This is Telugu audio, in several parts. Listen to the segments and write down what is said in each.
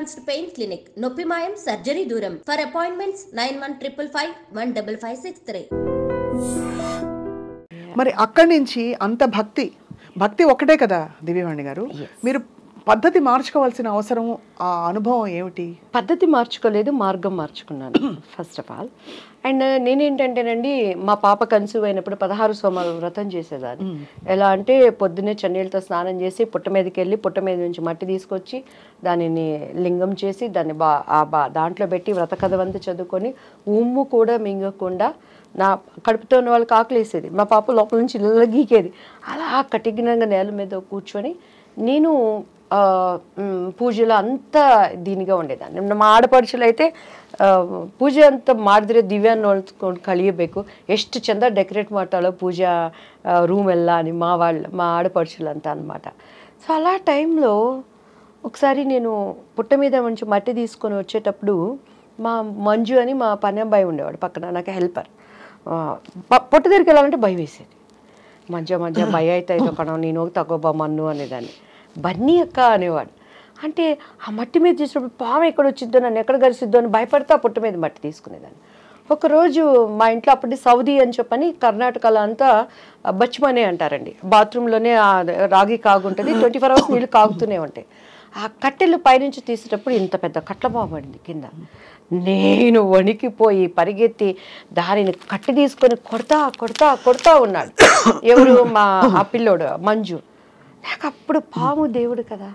అడ్వాన్స్డ్ పెయిన్ క్లినిక్ నొప్పి మాయం సర్జరీ దూరం ఫర్ అపాయింట్మెంట్స్ 9155515563. మరి అక్కడి నుంచి అంత భక్తి ఒకటే కదా దివ్యవాణి గారు, మీరు పద్ధతి మార్చుకోవాల్సిన అవసరం, ఆ అనుభవం ఏమిటి? పద్ధతి మార్చుకోలేదు, మార్గం మార్చుకున్నాను ఫస్ట్ ఆఫ్ ఆల్. అండ్ నేనేంటంటేనండి, మా పాప కన్సీవ్ అయినప్పుడు 16 సోమవారం వ్రతం చేసేదాన్ని. ఎలా అంటే పొద్దున్నే చన్నీళ్ళతో స్నానం చేసి పుట్ట మీదకి వెళ్ళి పుట్ట మీద నుంచి మట్టి తీసుకొచ్చి దానిని లింగం చేసి దాన్ని దాంట్లో పెట్టి వ్రత కథవంతా చదువుకొని ఉమ్ము కూడా మింగకుండా నా కడుపుతో ఉన్న వాళ్ళకి ఆకలేసేది. మా పాప లోపల నుంచి ఇళ్ళ గీకేది. అలా కఠినంగా నేల మీద కూర్చొని నేను పూజలో అంతా దీనిగా ఉండేదాన్ని. మా ಆಡಪಡಿಸಲು అయితే ಪೂಜೆ ಅಂತ ಮಾಡಿದ್ರೆ ದಿವ್ಯ ನೋಡ್ಕೊಂಡು ಕಳಿಯಬೇಕು, ಎಷ್ಟು ಚಂದ ಡೆಕೋರೇಟ್ ಮಾಡ್ತಾಳೋ ಪೂಜಾ ರೂಮ್ ಎಲ್ಲ అని మా ఆడపడుచులు అంతా అనమాట. సో అలా టైంలో ఒకసారి నేను పుట్ట మీద నుంచి మట్టి తీసుకొని వచ్చేటప్పుడు మా మంజు అని మా పని అబ్బాయి ఉండేవాడు పక్కన, నాకు హెల్పర్. పుట్ట దగ్గరికి వెళ్ళాలంటే భయం వేసేది. మంచిగా భయం అయితే కణం నేను తగ్గోబా మన్ను అనేదాన్ని. బన్నీ అక్క అనేవాడు. అంటే ఆ మట్టి మీద చేసినప్పుడు పాము ఎక్కడ వచ్చిద్దో, నన్ను ఎక్కడ కలిసిద్దో అని భయపడతా పుట్ట మీద మట్టి తీసుకునేదాన్ని. ఒకరోజు మా ఇంట్లో అప్పటి సౌదీ అని చెప్పని కర్ణాటకలో అంతా బచ్మనే అంటారండి, బాత్రూంలోనే రాగి కాగుంటుంది, 24 hours నీళ్ళు కాగుతూనే ఉంటాయి. ఆ కట్టెలు పైనుంచి తీసేటప్పుడు ఇంత పెద్ద కట్ల పాము పడింది కింద. నేను వణికిపోయి పరిగెత్తి దానిని కట్టి తీసుకొని కొడతా ఉన్నాడు ఎవరు, మా ఆ పిల్లోడు మంజు. నాకు అప్పుడు పాము దేవుడు కదా,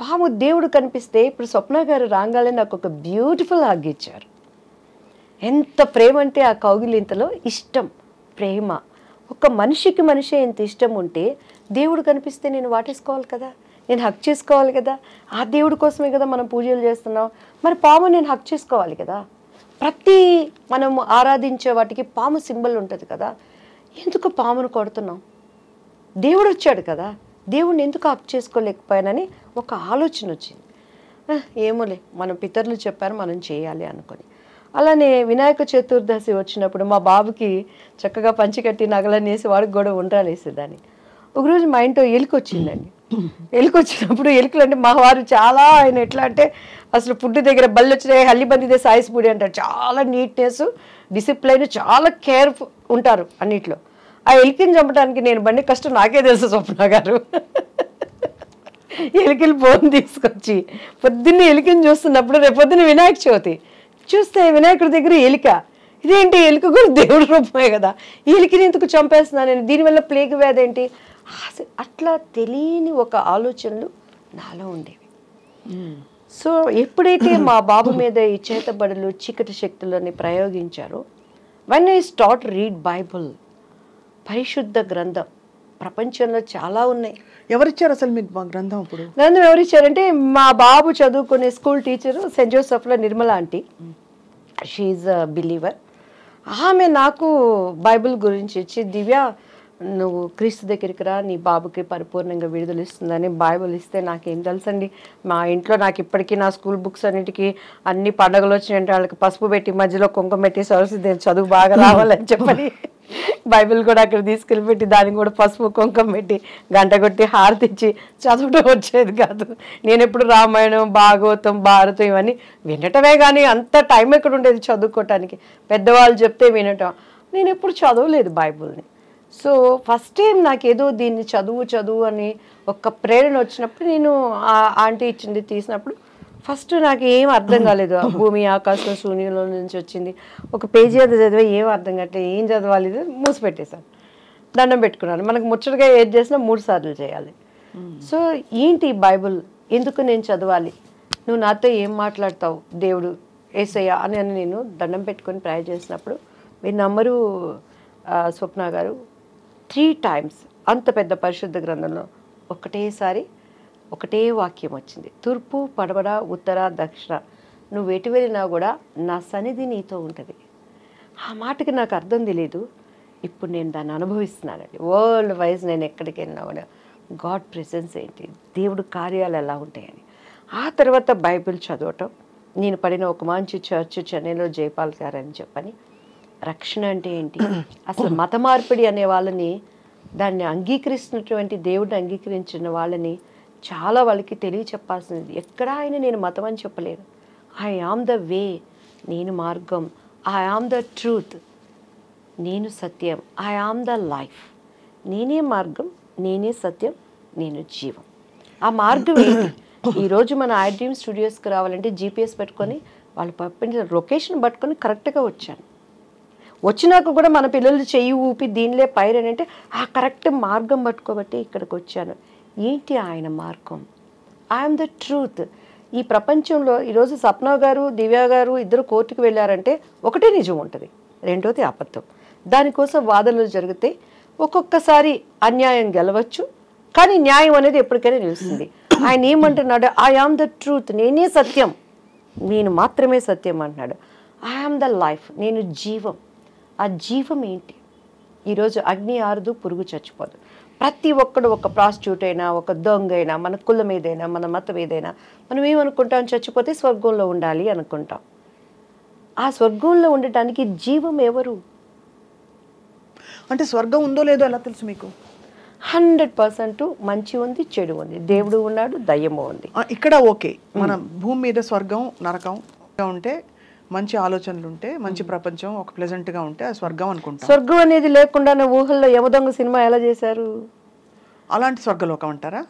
పాము దేవుడు కనిపిస్తే ఇప్పుడు స్వప్న గారు రాగానే నాకు ఒక బ్యూటిఫుల్ హగ్ ఇచ్చారు. ఎంత ప్రేమ అంటే ఆ కౌగిలింతలో ఇష్టం, ప్రేమ. ఒక మనిషికి మనిషి ఎంత ఇష్టం ఉంటే దేవుడు కనిపిస్తే నేను వాటేసుకోవాలి కదా, నేను హక్ చేసుకోవాలి కదా. ఆ దేవుడి కోసమే కదా మనం పూజలు చేస్తున్నాం. మరి పాము నేను హక్ చేసుకోవాలి కదా. ప్రతి మనం ఆరాధించే వాటికి పాము సింబల్ ఉంటుంది కదా. ఎందుకు పామును కొడుతున్నాం? దేవుడు వచ్చాడు కదా, దేవుడిని ఎందుకు హక్ చేసుకోలేకపోయానని ఒక ఆలోచన వచ్చింది. ఏమోలే, మన పితరులు చెప్పారు మనం చేయాలి అనుకొని. అలానే వినాయక చతుర్దశి వచ్చినప్పుడు మా బాబుకి చక్కగా పంచికట్టి నగలన్నీ వేసి వాడికి కూడా ఉండ్రాలు వేసేదాన్ని. ఒకరోజు మా ఇంట్లో ఎలుక వచ్చిందండి. ఎలుక వచ్చినప్పుడు ఎలుకలు అంటే మా వారు చాలా, ఆయన ఎట్లా అంటే అసలు ఫుడ్ దగ్గర బళ్ళు వచ్చినాయి హల్లిబందిదే సాయిస్ పూడి అంటారు. చాలా నీట్నెస్, డిసిప్లైన్, చాలా కేర్ఫుల్ ఉంటారు అన్నిట్లో. ఆ ఎలికని చంపడానికి నేను బండి కష్టం నాకే తెలుసు స్వప్న గారు. ఎలికలు బోన్ తీసుకొచ్చి పొద్దున్నే ఎలికని చూస్తున్నప్పుడు రేపు పొద్దున్న వినాయక చవితి చూస్తే వినాయకుడి దగ్గర ఎలిక, ఇదేంటి ఎలుక కూడా దేవుడి రూపమే కదా, ఈ ఎలికని ఎందుకు చంపేస్తున్నాను నేను, దీనివల్ల ప్లేగ్ వ్యాధి ఏంటి, అట్లా తెలియని ఒక ఆలోచనలు నాలో ఉండేవి. సో ఎప్పుడైతే మా బాబు మీద ఈ చేతబడులు చీకటి శక్తులని ప్రయోగించారో, when I start read Bible, పరిశుద్ధ గ్రంథం, ప్రపంచంలో చాలా ఉన్నాయి. ఎవరిచ్చారు అసలు మీకు మా గ్రంథం? ఇప్పుడు గ్రంథం ఎవరిచ్చారంటే మా బాబు చదువుకునే స్కూల్ టీచరు సెయింట్ జోసెఫ్లో Nirmala aunty, she a believer. ఆమె నాకు బైబిల్ గురించి ఇచ్చి, దివ్య నువ్వు క్రీస్తు దగ్గరికి రా, నీ బాబుకి పరిపూర్ణంగా విడుదల ఇస్తుందని బైబిల్ ఇస్తే నాకేం తెలుసండి. మా ఇంట్లో నాకు ఇప్పటికీ నా స్కూల్ బుక్స్ అన్నిటికీ అన్ని పండుగలు వచ్చినాయంటే వాళ్ళకి పసుపు పెట్టి మధ్యలో కుంకుమ పెట్టి సరస్వతి చదువు బాగా రావాలని చెప్పని బైబిల్ కూడా అక్కడ తీసుకెళ్ళి పెట్టి దానికి కూడా పసుపు కుంకుమ పెట్టి గంట కొట్టి హారతిచ్చి చదవడం వచ్చేది కాదు. నేను ఎప్పుడు రామాయణం, భాగవతం, భారతం ఇవన్నీ వినటమే కానీ అంత టైం ఎక్కడ ఉండేది చదువుకోవటానికి. పెద్దవాళ్ళు చెప్తే వినటం, నేను ఎప్పుడు చదవలేదు బైబిల్ని. సో ఫస్ట్ టైం నాకేదో దీన్ని చదువు అని ఒక ప్రేరణ వచ్చినప్పుడు నేను ఆంటీ ఇచ్చింది తీసినప్పుడు ఫస్ట్ నాకు ఏం అర్థం కాలేదు. భూమి ఆకాశం శూన్యంలో నుంచి వచ్చింది, ఒక పేజీ అది చదివే ఏం అర్థం కావట్లేదు, ఏం చదవాలి మూసి పెట్టేశాను, దండం పెట్టుకున్నాను. మనకు ముచ్చటగా ఏది చేసినా 3 సార్లు చేయాలి. సో ఏంటి బైబుల్, ఎందుకు నేను చదవాలి, నువ్వు నాతో ఏం మాట్లాడతావు దేవుడు యేసయ్య అని నేను దండం పెట్టుకొని ప్రేయర్ చేసినప్పుడు, మీరు నమ్మరు స్వప్న గారు, 3 times అంత పెద్ద పరిశుద్ధ గ్రంథంలో ఒకటేసారి ఒకటే వాక్యం వచ్చింది, తూర్పు పడమర ఉత్తర దక్షిణ నువ్వు ఎటు వెళ్ళినా కూడా నా సన్నిధి నీతో ఉంటుంది. ఆ మాటకి నాకు అర్థం తెలియదు, ఇప్పుడు నేను దాన్ని అనుభవిస్తున్నానండి. వరల్డ్ వైజ్ నేను ఎక్కడికి వెళ్ళినా కూడా గాడ్ ప్రెసెన్స్ ఏంటి, దేవుడు కార్యాలు ఎలా ఉంటాయని. ఆ తర్వాత బైబిల్ చదవటం, నేను పడిన ఒక మంచి చర్చ్ చెన్నైలో జైపాల్ గారు అని చెప్పని, రక్షణ అంటే ఏంటి, అసలు మత మార్పిడి అనే వాళ్ళని, దాన్ని అంగీకరిస్తున్నటువంటి దేవుడిని అంగీకరించిన వాళ్ళని చాలా వాళ్ళకి తెలియచెప్పాల్సింది. ఎక్కడా ఆయన నేను మతం అని చెప్పలేను. ఐ ఆమ్ ద వే, నేను మార్గం. ఐ ఆమ్ ద ట్రూత్, నేను సత్యం. ఐ ఆమ్ ద లైఫ్, నేనే మార్గం, నేనే సత్యం, నేను జీవం. ఆ మార్గం ఏంటి? ఈరోజు మన ఐడ్రీమ్ స్టూడియోస్కి రావాలంటే జీపీఎస్ పెట్టుకొని వాళ్ళు పంపించిన లొకేషన్ పట్టుకొని కరెక్ట్గా వచ్చాను. వచ్చినాక కూడా మన పిల్లలు చెయ్యి ఊపి దీనిలే పైరని అంటే ఆ కరెక్ట్ మార్గం పట్టుకోబట్టి ఇక్కడికి వచ్చాను. ఏంటి ఆయన మార్గం? I'm the truth. ఈ ప్రపంచంలో ఈరోజు సప్న గారు, దివ్య గారు ఇద్దరు కోర్టుకు వెళ్ళారంటే ఒకటే నిజం ఉంటుంది, రెండోది అబద్ధం. దానికోసం వాదనలు జరిగితే ఒక్కొక్కసారి అన్యాయం గెలవచ్చు, కానీ న్యాయం అనేది ఎప్పటికైనా నిలుస్తుంది. ఆయన ఏమంటున్నాడు? ఐ ఆమ్ ద ట్రూత్, నేనే సత్యం, నేను మాత్రమే సత్యం అంటున్నాడు. ఐ ఆమ్ ద లైఫ్, నేను జీవం. ఆ జీవం ఏంటి? ఈరోజు అగ్ని ఆరదు, పురుగు చచ్చిపోదు. ప్రతి ఒక్కడు, ఒక ప్రాస్టిట్యూట్ అయినా, ఒక దొంగ అయినా, మన కులం ఏదైనా, మన మతం ఏదైనా, మనం ఏమనుకుంటాం? చచ్చిపోతే స్వర్గంలో ఉండాలి అనుకుంటాం. ఆ స్వర్గంలో ఉండటానికి జీవం ఎవరు? అంటే స్వర్గం ఉందో లేదో ఎలా తెలుసు మీకు? 100% మంచి ఉంది, చెడు ఉంది, దేవుడు ఉన్నాడు, దయ్యము ఉంది. ఇక్కడ ఓకే, మన భూమి మీద స్వర్గం నరకం ఉంటే, మంచి ఆలోచనలు ఉంటే, మంచి ప్రపంచం ఒక ప్లెజెంట్ గా ఉంటే ఆ స్వర్గం అనుకుంటా. స్వర్గం అనేది లేకుండా ఊహల్లో యమదొంగ సినిమా ఎలా చేశారు? అలాంటి స్వర్గలోకం అంటారా?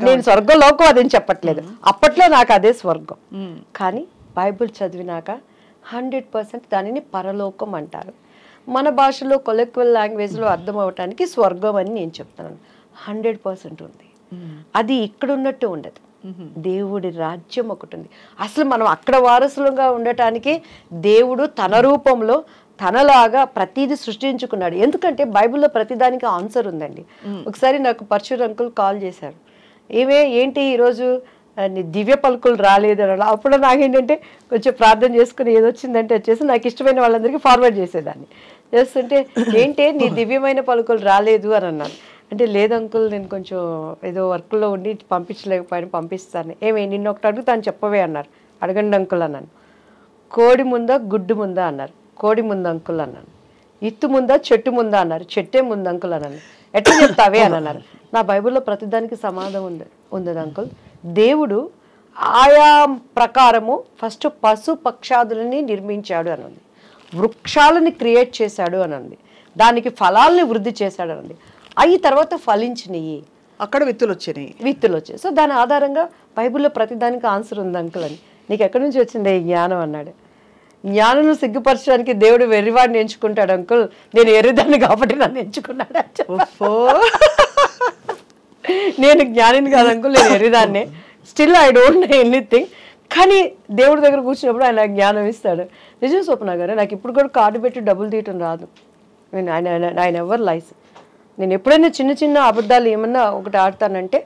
నేను స్వర్గలోకం అదేం చెప్పట్లేదు, అప్పట్లో నాకు అదే స్వర్గం. కానీ బైబిల్ చదివినాక 100% దానిని పరలోకం అంటారు. మన భాషలో కొలెక్వల్ లాంగ్వేజ్లో అర్థం అవటానికి స్వర్గం అని నేను చెప్తున్నాను. 100% ఉంది. అది ఇక్కడ ఉన్నట్టు ఉండదు. దేవుడి రాజ్యం ఒకటి ఉంది. అసలు మనం అక్కడ వారసులుగా ఉండటానికి దేవుడు తన రూపంలో తనలాగా ప్రతిదీ సృష్టించుకున్నాడు. ఎందుకంటే బైబిల్లో ప్రతిదానికి ఆన్సర్ ఉందండి. ఒకసారి నాకు పరశుర్ అంకుల్ కాల్ చేశారు, ఏంటి ఈరోజు దివ్య పలుకులు రాలేదు అని. అప్పుడు నాకేంటంటే కొంచెం ప్రార్థన చేసుకుని ఏదొచ్చిందంటే వచ్చేసి నాకు ఇష్టమైన వాళ్ళందరికీ ఫార్వర్డ్ చేసేదాన్ని. చేస్తుంటే ఏంటి నీ దివ్యమైన పలుకులు రాలేదు అని అన్నాను. అంటే లేదు అంకుల్, నేను కొంచెం ఏదో వర్క్లో ఉండి పంపించలేకపోయాను, పంపిస్తాను. నిన్న ఒకటి అడుగుతాను చెప్పవే అన్నారు. అడగండి అంకుల్ అన్నాను. కోడి ముందా గుడ్డు ముందా అన్నారు. కోడి ముందు అంకుల్ అన్నాను. ఇత్తు ముందా చెట్టు ముందా అన్నారు. చెట్టే ముందు అంకుల్ అన్నాను. ఎట్లా చెప్తావే అని అన్నారు. నా బైబిల్లో ప్రతిదానికి సమాధానం ఉంది అంకుల్. దేవుడు ఆయా ప్రకారము ఫస్ట్ పశు పక్షాదులని నిర్మించాడు అని ఉంది, వృక్షాలని క్రియేట్ చేశాడు అని ఉంది, దానికి ఫలాల్ని వృద్ధి చేశాడు అని ఉంది. అవి తర్వాత ఫలించినవి, అక్కడ విత్తులు వచ్చాయి. సో దాని ఆధారంగా బైబిల్లో ప్రతిదానికి ఆన్సర్ ఉంది అంకుల్ అని. నీకు ఎక్కడి నుంచి వచ్చింది ఈ జ్ఞానం అన్నాడు. జ్ఞానం సిగ్గుపరచడానికి దేవుడు వెర్రివాడిని ఎంచుకుంటాడు అంకుల్, నేను ఎర్రిదాన్ని కాబట్టి నన్ను ఎంచుకున్నాడు. నేను జ్ఞానిని కాదు అంకుల్, నేను ఎర్రిదాన్నే. Still I don't know anything. కానీ దేవుడి దగ్గర కూర్చున్నప్పుడు ఆయన జ్ఞానం ఇస్తాడు. నిజం స్వప్న గారు, నాకు ఇప్పుడు కూడా కార్డు పెట్టి డబ్బులు తీయటం రాదు. ఆయన ఎవరు లైస్. నేను ఎప్పుడైనా చిన్న చిన్న అబద్ధాలు ఏమన్నా ఒకటి ఆడతానంటే,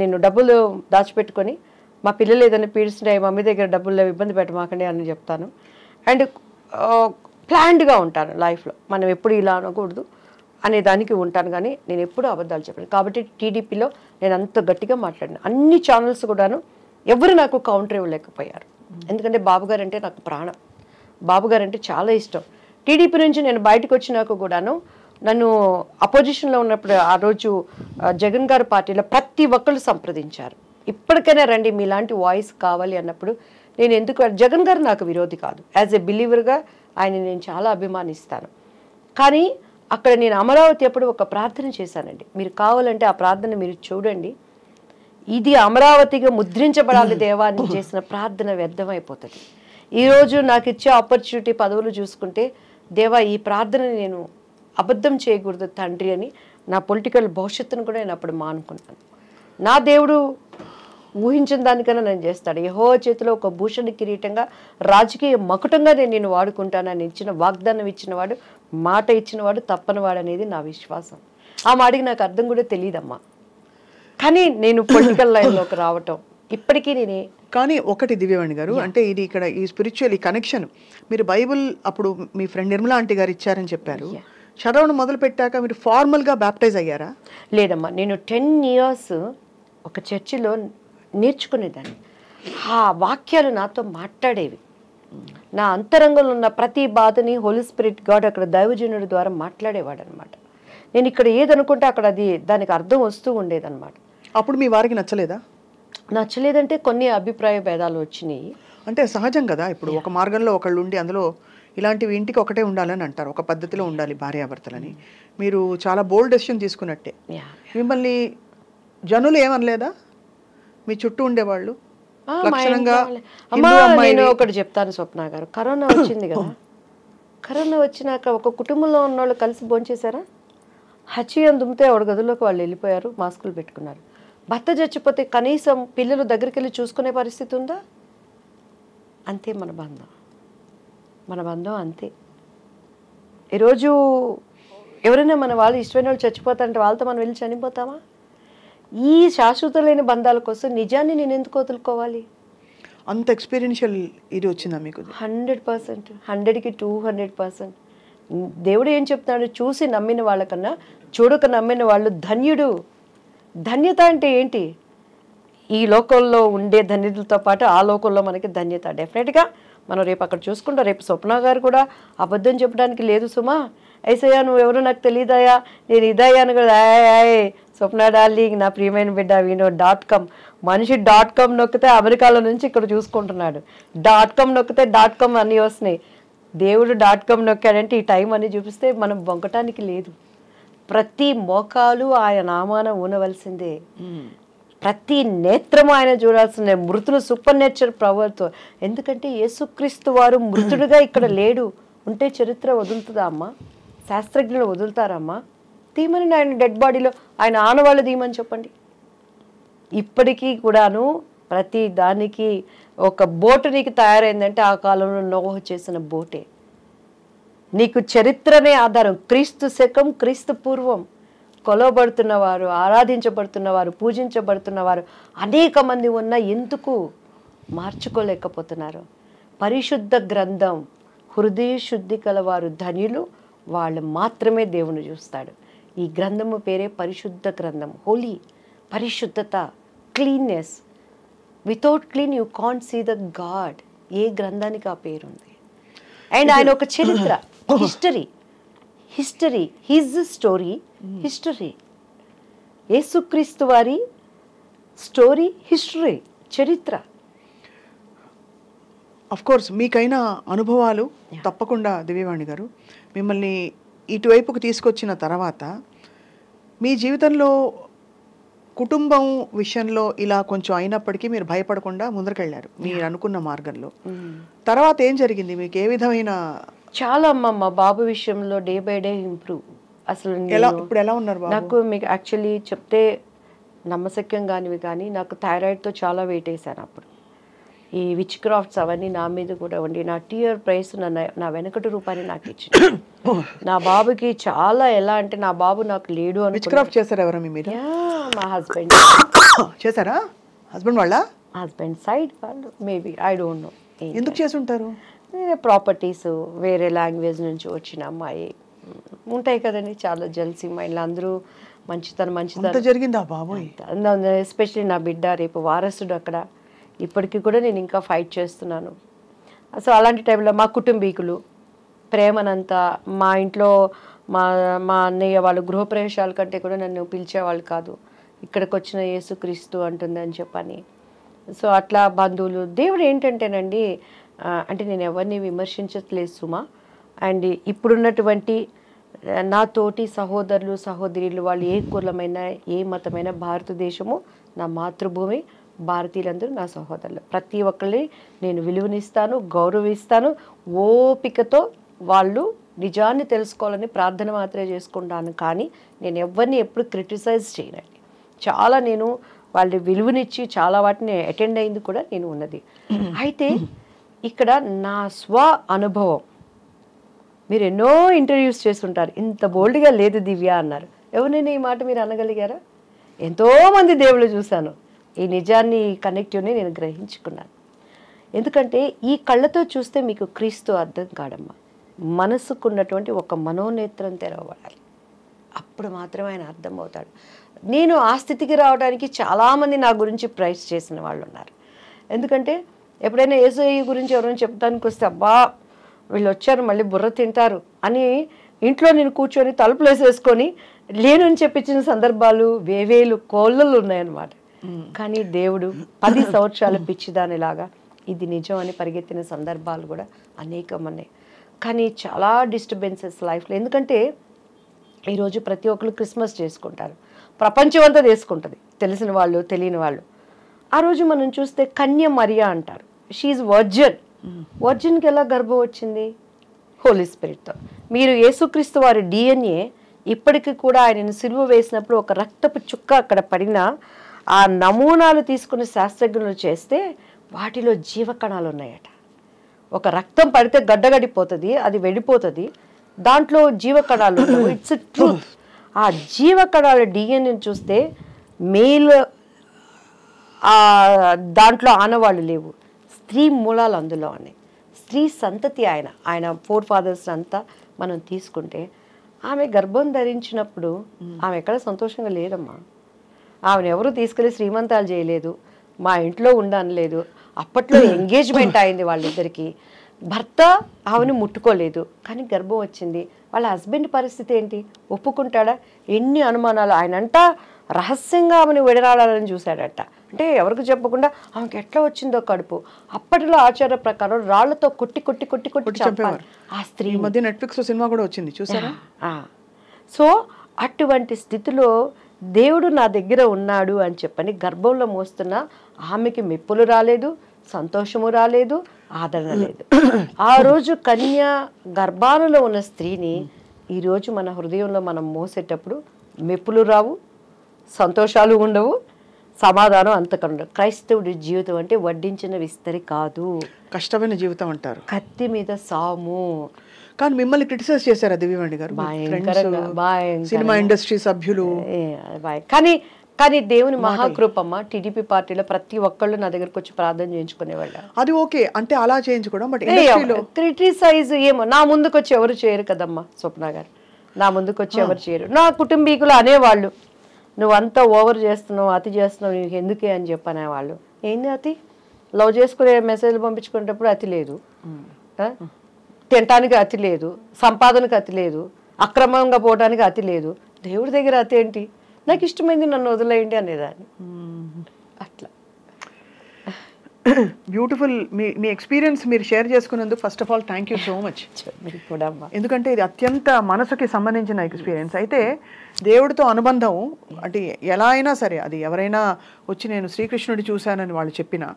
నేను డబ్బులు దాచిపెట్టుకొని మా పిల్లలు ఏదైనా పీడిస్తుంటే మమ్మీ దగ్గర డబ్బులు ఇబ్బంది పెట్టమాకండి అని చెప్తాను. అండ్ ప్లాన్డ్గా ఉంటాను లైఫ్లో. మనం ఎప్పుడు ఇలా అనకూడదు అనే దానికి ఉంటాను, కానీ నేను ఎప్పుడూ అబద్ధాలు చెప్పాను. కాబట్టి టీడీపీలో నేను అంత గట్టిగా మాట్లాడినా. అన్ని ఛానల్స్ కూడాను ఎవరు నాకు కౌంటర్ ఇవ్వలేకపోయారు. ఎందుకంటే బాబుగారు అంటే నాకు ప్రాణం, బాబుగారు అంటే చాలా ఇష్టం. టీడీపీ నుంచి నేను బయటకు వచ్చినాక కూడాను నన్ను అపోజిషన్లో ఉన్నప్పుడు ఆ రోజు జగన్ గారి పార్టీలో ప్రతి ఒక్కళ్ళు సంప్రదించారు. ఇప్పటికైనా రండి, మీలాంటి వాయిస్ కావాలి అన్నప్పుడు నేను ఎందుకు, జగన్ గారు నాకు విరోధి కాదు, యాజ్ ఎ బిలీవర్గా ఆయన నేను చాలా అభిమానిస్తాను. కానీ అక్కడ నేను అమరావతి అప్పుడు ఒక ప్రార్థన చేశానండి. మీరు కావాలంటే ఆ ప్రార్థన మీరు చూడండి. ఇది అమరావతిగా ముద్రించబడాలి దేవాన్ని చేసిన ప్రార్థన వ్యర్థమైపోతుంది. ఈరోజు నాకు ఇచ్చే ఆపర్చునిటీ పదవులు చూసుకుంటే, దేవా ఈ ప్రార్థనని నేను అబద్ధం చేయకూడదు తండ్రి అని నా పొలిటికల్ భవిష్యత్తును కూడా నేను అప్పుడు మానుకున్నాను. నా దేవుడు ఊహించిన దానికన్నా నేను చేస్తాడు. యెహోవా చేతిలో ఒక భూషణ కిరీటంగా రాజకీయ మకుటంగా నేను వాడుకుంటానని ఇచ్చిన వాగ్దానం ఇచ్చినవాడు, మాట ఇచ్చినవాడు తప్పనివాడు అనేది నా విశ్వాసం. ఆ మాటకి నాకు అర్థం కూడా తెలియదమ్మా. కానీ నేను పొలిటికల్ లైన్లోకి రావటం ఇప్పటికీ నేనే. కానీ ఒకటి దివ్యవాణి గారు, అంటే ఇది ఇక్కడ ఈ స్పిరిచువల్ ఈ కనెక్షన్ మీరు బైబుల్ అప్పుడు మీ ఫ్రెండ్ నిర్మలా ఆంటీ గారు ఇచ్చారని చెప్పారు. చదవడం మొదలు పెట్టాక మీరు ఫార్మల్గా బ్యాప్టైజ్ అయ్యారా? లేదమ్మా, నేను 10 years ఒక చర్చిలో నేర్చుకునేదాన్ని. ఆ వాక్యాలు నాతో మాట్లాడేవి. నా అంతరంగంలో ఉన్న ప్రతి బాధని హోలీ స్పిరిట్ గాడ్ అక్కడ దైవజనుడి ద్వారా మాట్లాడేవాడు అనమాట. నేను ఇక్కడ ఏదనుకుంటే అక్కడ అది దానికి అర్థం వస్తూ ఉండేదన్నమాట. అప్పుడు మీ వారికి నచ్చలేదా? నచ్చలేదంటే కొన్ని అభిప్రాయ భేదాలు వచ్చినాయి. అంటే సహజం కదా, ఇప్పుడు ఒక మార్గంలో ఒకళ్ళు ఉండి అందులో ఇలాంటివి ఇంటికి ఒకటే ఉండాలని అంటారు, ఒక పద్ధతిలో ఉండాలి భార్యాభర్తలని. మీరు చాలా బోల్డ్ డెసిషన్ తీసుకున్నట్టే. మిమ్మల్ని జనులు ఏమనలేదా మీ చుట్టూ ఉండేవాళ్ళు? లక్షణంగా నేను ఒకటి చెప్తాను స్వప్న గారు, కరోనా వచ్చింది కదా, కరోనా వచ్చినాక ఒక కుటుంబంలో ఉన్న వాళ్ళు కలిసి భోంచేశారా? హచ్చియం దుమ్మితే ఆవిడ గదుల్లోకి వాళ్ళు వెళ్ళిపోయారు, మాస్కులు పెట్టుకున్నారు. భర్త చచ్చిపోతే కనీసం పిల్లలు దగ్గరికి వెళ్ళి చూసుకునే పరిస్థితి ఉందా? అంతే మన బంధం, మన బంధం అంతే. ఈరోజు ఎవరైనా మన వాళ్ళు ఇష్టమైన వాళ్ళు చచ్చిపోతారంటే వాళ్ళతో మనం వెళ్ళి చనిపోతామా? ఈ శాశ్వత లేని బంధాల కోసం నిజాన్ని నేను ఎందుకు వదులుకోవాలి? అంత ఎక్స్పీరియన్షియల్ ఇది వచ్చిందా మీకు? 100%, 100కి 200%. దేవుడు ఏం చెప్తున్నాడు, చూసి నమ్మిన వాళ్ళకన్నా చూడక నమ్మిన వాళ్ళు ధన్యుడు. ధన్యత అంటే ఏంటి? ఈ లోకంలో ఉండే ధన్యతలతో పాటు ఆ లోకంలో మనకి ధన్యత. డెఫినెట్గా మనం రేపు అక్కడ చూసుకుంటాం. రేపు స్వప్న గారు కూడా అబద్ధం చెప్పడానికి లేదు సుమా. ఐసయ్యా నువ్వెవరో నాకు తెలియదాయా, నేను ఇదయ్యా అని కూడా స్వప్న డార్లింగ్ నా ప్రియమైన బిడ్డ .com. మనిషి .com నొక్కితే అమెరికాలో నుంచి ఇక్కడ చూసుకుంటున్నాడు. .com నొక్కితే .com అన్నీ వస్తున్నాయి. దేవుడు .com నొక్కాడంటే ఈ టైం అని చూపిస్తే మనం బొంకటానికి లేదు. ప్రతి మోకాలు ఆయన నామాన ఊనవలసిందే, ప్రతి నేత్రము ఆయన చూడాల్సిందే. మృతులు సూపర్ నేచర్ పవర్తో. ఎందుకంటే యేసుక్రీస్తు వారు మృతుడుగా ఇక్కడ లేడు. ఉంటే చరిత్ర వదులుతుందా అమ్మా? శాస్త్రజ్ఞులు వదులుతారమ్మా? తీమని ఆయన డెడ్ బాడీలో ఆయన ఆనవాళ్ళు తీయమని చెప్పండి. ఇప్పటికీ కూడాను ప్రతి దానికి ఒక బోటు నీకు తయారైందంటే ఆ కాలంలో నోహ చేసిన బోటే. నీకు చరిత్రనే ఆధారం. క్రీస్తు శకం, క్రీస్తు పూర్వం కొలవబడుతున్నవారు, ఆరాధించబడుతున్నవారు, పూజించబడుతున్నవారు అనేక మంది ఉన్న ఎందుకు మార్చుకోలేకపోతున్నారు? పరిశుద్ధ గ్రంథం, హృదయ శుద్ధి కలవారు ధన్యులు, వాళ్ళు మాత్రమే దేవుని చూస్తాడు. ఈ గ్రంథము పేరే పరిశుద్ధ గ్రంథం. హోలీ, పరిశుద్ధత, cleanness. Without clean you can't see the god. ఏ గ్రంథానికి ఆ పేరుంది? అండ్ ఆయన ఒక చరిత్ర, హిస్టరీ, హిజ్ స్టోరీ, హిస్టరీ. యేసుక్రీస్తు వారి స్టోరీ, హిస్టరీ, చరిత్ర. అఫ్ కోర్స్ మీకైన అనుభవాలు తప్పకుండా దివ్యవాణి గారు మిమ్మల్ని ఇటువైపుకు తీసుకొచ్చిన తర్వాత మీ జీవితంలో కుటుంబం విషయంలో ఇలా కొంచెం అయినప్పటికీ మీరు భయపడకుండా ముందరకెళ్ళారు మీరు అనుకున్న మార్గంలో. తర్వాత ఏం జరిగింది? మీకు ఏ విధమైన? చాలా అమ్మ, మా బాబు విషయంలో డే బై డే ఇంప్రూవ్. అసలు ఇప్పుడు ఎలా ఉన్నారు బాబు? నాకు మీకు యాక్చువల్లీ చెప్తే నమ్మశక్యం కానివి కానీ నాకు థైరాయిడ్తో చాలా వెయిట్ వేసాను అప్పుడు. ఈ విచ్ క్రాఫ్ట్స్ అవన్నీ నా మీద కూడా ఉండి నా టీఆర్ ప్రైస్ నా వెనకటి రూపాయలు నాకు ఇచ్చింది. నా బాబుకి చాలా ఎలా అంటే నా బాబు నాకు లేడు అని. విచ్ క్రాఫ్ట్ చేశారు ఎవరు మీ మీద? మా హస్బెండ్ చేశారా? హస్బెండ్ వాళ్ళ? హస్బెండ్ సైడ్ వాళ్ళు మేబీ, ఐ డోంట్ నో. ఎందుకు చేసి ఉంటారు? ప్రాపర్టీస్, వేరే లాంగ్వేజ్ నుంచి వచ్చిన అమ్మాయి ఉంటాయి కదండి, చాలా జెల్సీ మైండ్లు. అందరూ మంచితనం జరిగిందా బాబోయ్? ఎస్పెషల్లీ నా బిడ్డ రేపు వారసుడు అక్కడ. ఇప్పటికీ కూడా నేను ఇంకా ఫైట్ చేస్తున్నాను. సో అలాంటి టైంలో మా కుటుంబీకులు ప్రేమనంతా మా ఇంట్లో మా అన్నయ్య వాళ్ళు గృహప్రవేశాల కంటే కూడా నన్ను పిలిచేవాళ్ళు కాదు. ఇక్కడికి వచ్చిన యేసుక్రీస్తు అంటుందని చెప్పని. సో అట్లా బంధువులు, దేవుడు ఏంటంటేనండి, అంటే నేను ఎవరిని విమర్శించట్లేదు సుమా. అండ్ ఇప్పుడున్నటువంటి నా తోటి సహోదరులు సహోదరులు వాళ్ళు ఏ కులమైన ఏ మతమైన, భారతదేశము నా మాతృభూమి, భారతీయులందరూ నా సహోదరులు. ప్రతి ఒక్కరిని నేను విలువనిస్తాను, గౌరవిస్తాను. ఓపికతో వాళ్ళు నిజాన్ని తెలుసుకోవాలని ప్రార్థన మాత్రమే చేసుకుంటాను. కానీ నేను ఎవరిని ఎప్పుడు క్రిటిసైజ్ చేయనండి. చాలా నేను వాళ్ళ విలువనిచ్చి చాలా వాటిని అటెండ్ అయింది కూడా నేను ఉన్నది. అయితే ఇక్కడ నా స్వ అనుభవం, మీరు ఎన్నో ఇంటర్వ్యూస్ చేస్తుంటారు, ఇంత బోల్డ్గా లేదు దివ్య అన్నారు. ఎవరినైనా ఈ మాట మీరు అనగలిగారా? ఎంతోమంది దేవుళ్ళు చూశాను. ఈ నిజాన్ని, ఈ కనెక్టివ్ని నేను గ్రహించుకున్నాను. ఎందుకంటే ఈ కళ్ళతో చూస్తే మీకు క్రీస్తు అర్థం కాడమ్మా. మనసుకున్నటువంటి ఒక మనోనేత్రం తెరవబడాలి, అప్పుడు మాత్రమే ఆయన అర్థమవుతాడు. నేను ఆ స్థితికి రావడానికి చాలామంది నా గురించి ప్రైజ్ చేసిన వాళ్ళు ఉన్నారు. ఎందుకంటే ఎప్పుడైనా యేసయ్య గురించి ఎవరైనా చెప్పడానికి వస్తే అబ్బా వీళ్ళు వచ్చారు మళ్ళీ బుర్ర తింటారు అని ఇంట్లో నేను కూర్చొని తలుపులు వేసేసుకొని లేనని చెప్పించిన సందర్భాలు వేవేలు కోళ్ళలు ఉన్నాయన్నమాట. కానీ దేవుడు 10 సంవత్సరాల పిచ్చిదానిలాగా ఇది నిజం అని పరిగెత్తిన సందర్భాలు కూడా అనేకం ఉన్నాయి. కానీ చాలా డిస్టర్బెన్సెస్ లైఫ్లో. ఎందుకంటే ఈరోజు ప్రతి ఒక్కరు క్రిస్మస్ చేసుకుంటారు, ప్రపంచం అంతా చేసుకుంటుంది, తెలిసిన వాళ్ళు తెలియని వాళ్ళు. ఆ రోజు మనం చూస్తే కన్య మరియా అంటారు, షీఈ్ వర్జిన్. వర్జిన్కి ఎలా గర్భం వచ్చింది? హోలీ స్పిరిట్తో. మీరు యేసుక్రీస్తు వారి DNA ఇప్పటికీ కూడా ఆయనను సిలువ వేసినప్పుడు ఒక రక్తపు చుక్క అక్కడ పడిన ఆ నమూనాలు తీసుకుని శాస్త్రజ్ఞులు చేస్తే వాటిలో జీవకణాలు ఉన్నాయట. ఒక రక్తం పడితే గడ్డగడిపోతుంది, అది వెళ్ళిపోతుంది, దాంట్లో జీవకణాలు ఉండవు. It's truth. ఆ జీవకణాల DNA చూస్తే మేల్ దాంట్లో ఆనవాళ్ళు లేవు, స్త్రీ మూలాలు అందులో ఉన్నాయి, స్త్రీ సంతతి. ఆయన ఫోర్ ఫాదర్స్ అంతా మనం తీసుకుంటే ఆమె గర్భం ధరించినప్పుడు ఆమె ఎక్కడ సంతోషంగా లేదమ్మా. ఆమెను ఎవరు తీసుకెళ్ళి శ్రీమంతాలు చేయలేదు, మా ఇంట్లో ఉండనలేదు. అప్పట్లో ఎంగేజ్మెంట్ అయింది వాళ్ళిద్దరికి, భర్త ఆమెను ముట్టుకోలేదు, కానీ గర్భం వచ్చింది. వాళ్ళ హస్బెండ్ పరిస్థితి ఏంటి? ఒప్పుకుంటాడా? ఎన్ని అనుమానాలు. ఆయనంట రహస్యంగా ఆమెను విడరాడాలని చూశాడట. అంటే ఎవరికి చెప్పకుండా ఆమెకి ఎట్లా వచ్చిందో కడుపు. అప్పటిలో ఆచార ప్రకారం రాళ్లతో కొట్టి కొట్టి కొట్టి కొట్టి చంపారు ఆ స్త్రీ. ఈ మధ్య నెట్ఫ్లిక్స్ సినిమా కూడా వచ్చింది, చూసారా? సో అటువంటి స్థితిలో దేవుడు నా దగ్గర ఉన్నాడు అని చెప్పని గర్భంలో మోస్తున్న ఆమెకి మెప్పులు రాలేదు, సంతోషము రాలేదు, ఆదరణ లేదు. ఆ రోజు కన్య గర్భాలలో ఉన్న స్త్రీని ఈరోజు మన హృదయంలో మనం మోసేటప్పుడు మెప్పులు రావు, సంతోషాలు ఉండవు, సమాధానం అంతకండు. క్రైస్తవుడి జీవితం అంటే వడ్డించిన విస్తరి కాదు, కష్టమైన జీవితం అంటారు, కత్తి మీద సాము. కానీ మిమ్మల్ని క్రిటిసైజ్ చేశారా దివ్యవాణి గారు? సినిమా ఇండస్ట్రీ సభ్యులు. కానీ దేవుని మహాకృపమ్మ, టీడీపీ పార్టీలో ప్రతి ఒక్కళ్ళు నా దగ్గరకు వచ్చి ప్రార్థన చేయించుకునేవాళ్ళు. అది ఓకే అంటే అలా చేయించుకోవడం, బట్ క్రిటిసైజ్ ఏమో నా ముందుకు వచ్చి ఎవరు చేయరు కదమ్మా స్వప్న గారు, నా ముందుకు వచ్చి ఎవరు చేయరు. నా కుటుంబీకులు అనేవాళ్ళు, నువ్వంతా ఓవర్ చేస్తున్నావు, అతి చేస్తున్నావు, నీకు ఎందుకే అని చెప్పనేవాళ్ళు. ఏంది అతి? లవ్ చేసుకునే మెసేజ్లు పంపించుకునేటప్పుడు అతి లేదు, తినటానికి అతి లేదు, సంపాదనకు అతి లేదు, అక్రమంగా పోవడానికి అతి లేదు. దేవుడి దగ్గర అతి ఏంటి? నాకు ఇష్టమైంది నన్ను వదిలేయండి అనేదాన్ని. అట్లా బ్యూటిఫుల్. మీ ఎక్స్పీరియన్స్ మీరు షేర్ చేసుకున్నందుకు first of all thank you so much. ఎందుకంటే ఇది అత్యంత మనసుకి సంబంధించిన ఎక్స్పీరియన్స్. అయితే దేవుడితో అనుబంధం అంటే ఎలా అయినా సరే, అది ఎవరైనా వచ్చి నేను శ్రీకృష్ణుడి చూశానని వాళ్ళు చెప్పినా,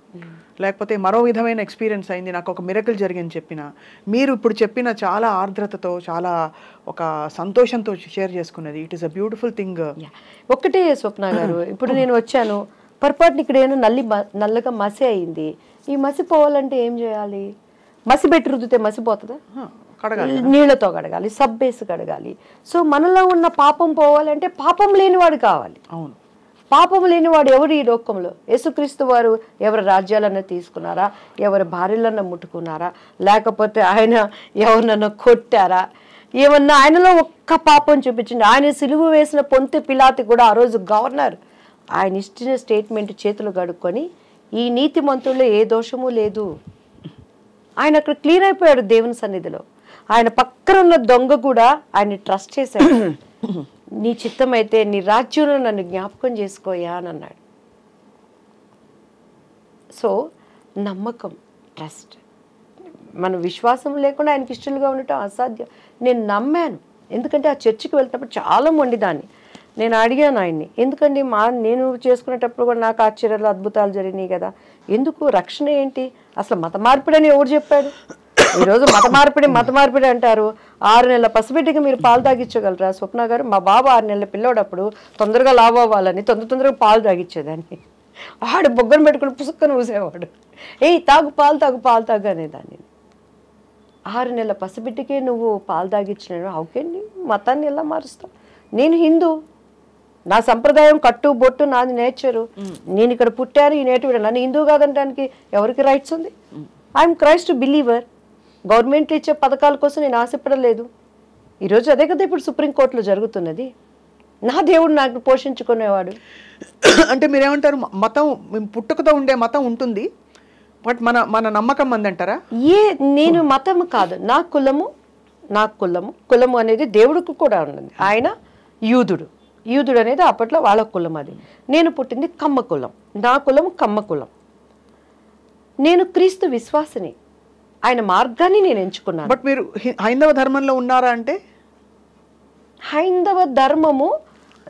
లేకపోతే మరో విధమైన ఎక్స్పీరియన్స్ అయింది, నాకు ఒక మిరకల్ జరిగింది చెప్పినా, మీరు ఇప్పుడు చెప్పిన చాలా ఆర్ద్రతతో, చాలా ఒక సంతోషంతో షేర్ చేసుకున్నది, it is a beautiful thing. ఒకటే స్వప్న గారు, ఇప్పుడు నేను వచ్చాను, పొరపాటున ఇక్కడ ఏమో నల్లగా మసి అయింది. ఈ మసి పోవాలంటే ఏం చేయాలి? మసి పెట్టి రుద్దితే మసిపోతుందా? నీళ్లతో కడగాలి, సబ్బేసి కడగాలి. సో మనలో ఉన్న పాపం పోవాలంటే పాపం లేనివాడు కావాలి. అవును, పాపం లేనివాడు ఎవరు ఈ లోకంలో? యేసుక్రీస్తు వారు ఎవరి రాజ్యాలన్నా తీసుకున్నారా? ఎవరి భార్యలన్నా ముట్టుకున్నారా? లేకపోతే ఆయన ఎవరినన్నా కొట్టారా? ఏమన్నా ఆయనలో ఒక్క పాపం చూపించండి. ఆయన సిలువ వేసిన పొంతె పిలాతు కూడా ఆ రోజు గవర్నర్, ఆయన ఇచ్చిన స్టేట్మెంట్ చేతులు కడుక్కొని ఈ నీతిమంతుల్లో ఏ దోషము లేదు, ఆయన అక్కడ క్లీన్ అయిపోయాడు దేవుని సన్నిధిలో. ఆయన పక్కన ఉన్న దొంగ కూడా ఆయన్ని ట్రస్ట్ చేశాడు. నీ చిత్తమైతే నీ రాజ్యంలో నన్ను జ్ఞాపకం చేసుకోయా అని అన్నాడు. సో నమ్మకం, ట్రస్ట్, మన విశ్వాసం లేకుండా ఆయనకి ఇష్టలుగా ఉండటం అసాధ్యం. నేను నమ్మాను, ఎందుకంటే ఆ చర్చికి వెళ్తున్నప్పుడు చాలా మొండిదాన్ని. నేను అడిగాను ఆయన్ని, ఎందుకండి నేను చేసుకునేటప్పుడు కూడా నాకు ఆశ్చర్యాలు అద్భుతాలు జరిగినాయి కదా, ఎందుకు రక్షణ ఏంటి? అసలు మత మార్పిడి అని ఎవరు చెప్పాడు? ఈరోజు మత మార్పిడి అంటారు. 6 నెలల పసిబిడ్డకి మీరు పాలు తాగించగలరా స్వప్న గారు? మా బాబు 6 నెలల పిల్లోడప్పుడు తొందరగా లావు అవ్వాలని తొందరగా పాలు తాగించేదాన్ని. ఆడు బొగ్గను పెట్టుకుని పుసుక్కను ఊసేవాడు, ఏయ్ తాగు పాలు తాగు అనేదాన్ని. 6 నెలల పసిబిడ్డకే నువ్వు పాలు తాగించిన అవుకేండి, మతాన్ని ఎలా మారుస్తావు? నేను హిందూ, నా సంప్రదాయం కట్టు బొట్టు నాది నేచరు, నేను ఇక్కడ పుట్టాను, ఈ నేటివిడ, నన్ను హిందూ కాదనడానికి ఎవరికి రైట్స్ ఉంది? I'm Christ believer. గవర్నమెంట్ ఇచ్చే పథకాల కోసం నేను ఆశపడలేదు. ఈరోజు అదే కదా ఇప్పుడు సుప్రీంకోర్టులో జరుగుతున్నది. నా దేవుడు నాకు పోషించుకునేవాడు. అంటే మీరేమంటారు, మతం పుట్టుకతో ఉండే మతం ఉంటుంది, బట్ మన నమ్మకం అందంటారా? నేను మతం కాదు, నా కులము అనేది దేవుడికి కూడా ఉన్నది. ఆయన యూదుడు. యూదుడు అనేది అప్పట్లో వాళ్ళ కులం. అది నేను పుట్టింది కమ్మ కులం. నా కులం కమ్మ కులం. నేను క్రీస్తు విశ్వాసిని. ఆయన మార్గాన్ని నేను ఎంచుకున్నాను. బట్ మీరు హైందవ ధర్మంలో ఉన్నారా అంటే? హైందవ ధర్మము,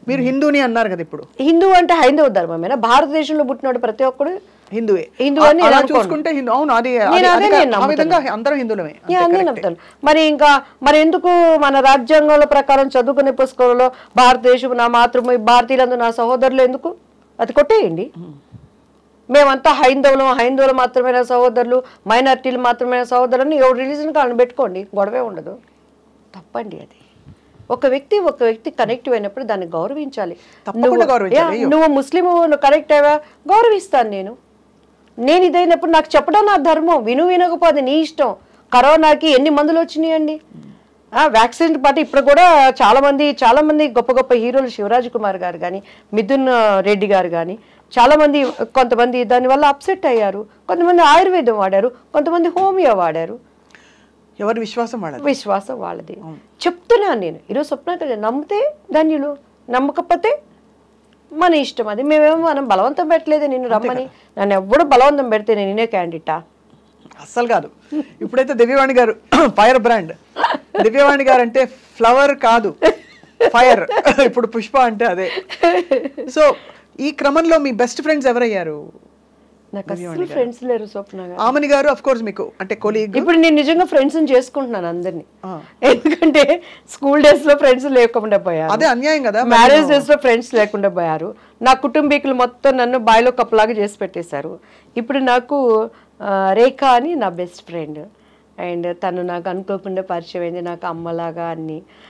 మీరు హిందూని అన్నారు కదా ఇప్పుడు. హిందూ అంటే హైందవ ధర్మమేనా? భారతదేశంలో పుట్టినాడు ప్రతి ఒక్కడు హిందువే. హిందూ అని అలా చూసుకుంటే అవును, అది ఆ విధంగా అందరూ హిందువులమే. అదే నమ్ముతాను. మరి ఎందుకు మన రాజ్యాంగాల ప్రకారం చదువుకునే పుస్తకంలో భారతదేశం నా మాతృభూమి, భారతీయులందు నా సహోదరులు ఎందుకు? అది కొట్టేయండి. మేమంతా హైందవులు మాత్రమే సహోదరులు, మైనారిటీలు మాత్రమే సహోదరులు, ఎవరు రిలీజన్ కావాలని పెట్టుకోండి, గొడవే ఉండదు. తప్పండి అది. ఒక వ్యక్తి కనెక్టివ్ అయినప్పుడు దాన్ని గౌరవించాలి. నువ్వు ముస్లిం, నువ్వు కనెక్ట్ అయ్యా, గౌరవిస్తాను నేను ఇదైనప్పుడు నాకు చెప్పడం నా ధర్మం. వినకపోతే నీ ఇష్టం. కరోనాకి ఎన్ని మందులు వచ్చినాయండి? వ్యాక్సిన్ పాటు ఇప్పుడు కూడా చాలా మంది గొప్ప గొప్ప హీరోలు, శివరాజ్ కుమార్ గారు కానీ, మిథున్ రెడ్డి గారు కానీ, కొంతమంది దానివల్ల అప్సెట్ అయ్యారు. కొంతమంది ఆయుర్వేదం వాడారు, కొంతమంది హోమియో వాడారు. ఎవరి విశ్వాసం వాళ్ళది. చెప్తున్నాను నేను. ఈరోజు స్వప్న నమ్మితే ధన్యులు, నమ్మకపోతే మన ఇష్టం. అది మనం బలవంతం పెట్టలేదు నిన్ను రమ్మని. నన్ను ఎవ్వడు బలవంతం పెడితే నేనే క్యాండిడేటా? అస్సలు కాదు. ఇప్పుడైతే దివ్యవాణి గారు ఫైర్ బ్రాండ్. దివ్యవాణి గారు అంటే ఫ్లవర్ కాదు, ఫైర్. ఇప్పుడు పుష్ప అంటే అదే. సో ఈ క్రమంలో మీ బెస్ట్ ఫ్రెండ్స్ ఎవరయ్యారు? నాకు అసలు ఫ్రెండ్స్ లేరు స్వప్న గారు. ఆమని గారు ఆఫ్ కోర్స్ మీకు అంటే కొలీగ్. ఇప్పుడు నేను నిజంగా ఫ్రెండ్స్ చేసుకుంటున్నాను అందరినీ. ఎందుకంటే స్కూల్ డేస్ లో ఫ్రెండ్స్ లేకుండా పోయారు. అదే అన్యాయం కదా. మ్యారేజ్ డేస్ లో ఫ్రెండ్స్ లేకుండా పోయారు. నా కుటుంబీకులు మొత్తం నన్ను బాయిలో కప్పలాగా చేసి పెట్టేశారు. ఇప్పుడు నాకు రేఖ అని నా బెస్ట్ ఫ్రెండ్. అండ్ తను నాకు అనుకోకుండా పరిచయం అయింది, నాకు అమ్మలాగా అన్ని.